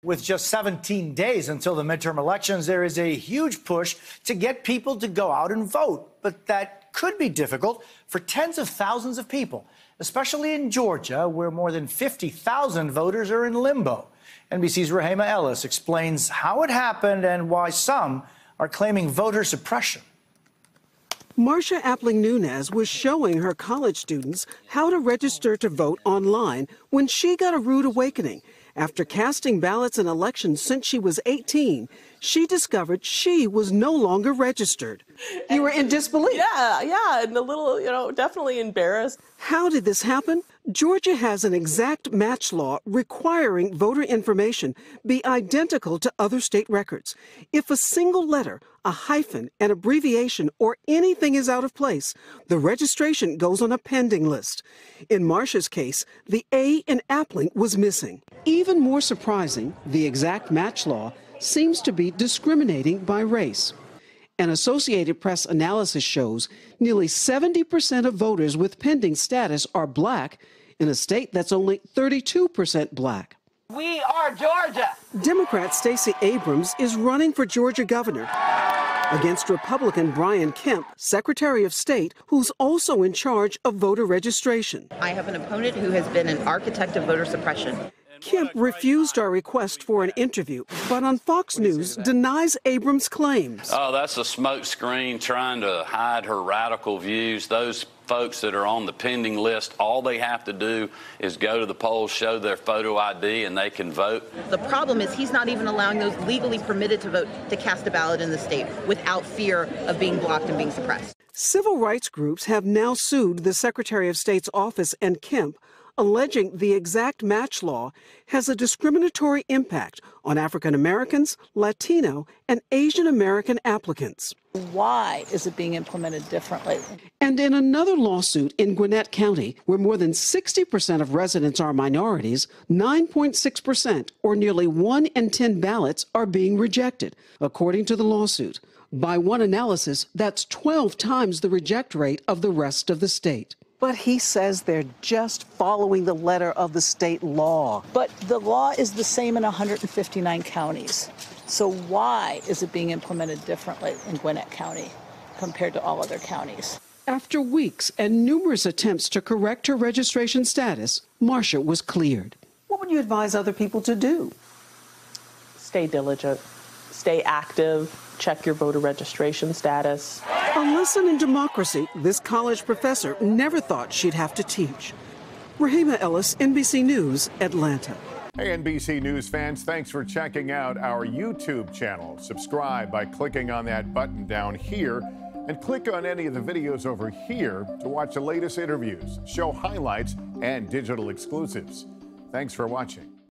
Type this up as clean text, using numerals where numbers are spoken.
With just 17 days until the midterm elections, there is a huge push to get people to go out and vote. But that could be difficult for tens of thousands of people, especially in Georgia, where more than 50,000 voters are in limbo. NBC's Rahema Ellis explains how it happened and why some are claiming voter suppression. Marcia Appling-Nunez was showing her college students how to register to vote online when she got a rude awakening. After casting ballots in elections since she was 18, she discovered she was no longer registered. You were in disbelief? Yeah, and a little, definitely embarrassed. How did this happen? Georgia has an exact match law requiring voter information be identical to other state records. If a single letter, a hyphen, an abbreviation, or anything is out of place, the registration goes on a pending list. In Marcia's case, the A in Appling was missing. Even more surprising, the exact match law seems to be discriminating by race. An Associated Press analysis shows nearly 70% of voters with pending status are black in a state that's only 32% black. We are Georgia. Democrat Stacey Abrams is running for Georgia governor against Republican Brian Kemp, Secretary of State, who's also in charge of voter registration. I have an opponent who has been an architect of voter suppression. Kemp refused our request for an interview, but on Fox News denies Abrams' claims. Oh, that's a smokescreen trying to hide her radical views. Those folks that are on the pending list, all they have to do is go to the polls, show their photo ID, and they can vote. The problem is he's not even allowing those legally permitted to vote to cast a ballot in the state without fear of being blocked and being suppressed. Civil rights groups have now sued the Secretary of State's office and Kemp, alleging the exact match law has a discriminatory impact on African Americans, Latino, and Asian American applicants. Why is it being implemented differently? And in another lawsuit in Gwinnett County, where more than 60% of residents are minorities, 9.6%, or nearly 1 in 10 ballots, are being rejected, according to the lawsuit. By one analysis, that's 12 times the reject rate of the rest of the state. But he says they're just following the letter of the state law. But the law is the same in 159 counties. So why is it being implemented differently in Gwinnett County compared to all other counties? After weeks and numerous attempts to correct her registration status, Marcia was cleared. What would you advise other people to do? Stay diligent, stay active, check your voter registration status. A lesson in democracy this college professor never thought she'd have to teach. Rahema Ellis, NBC News, Atlanta. Hey, NBC News fans, thanks for checking out our YouTube channel. Subscribe by clicking on that button down here and click on any of the videos over here to watch the latest interviews, show highlights, and digital exclusives. Thanks for watching.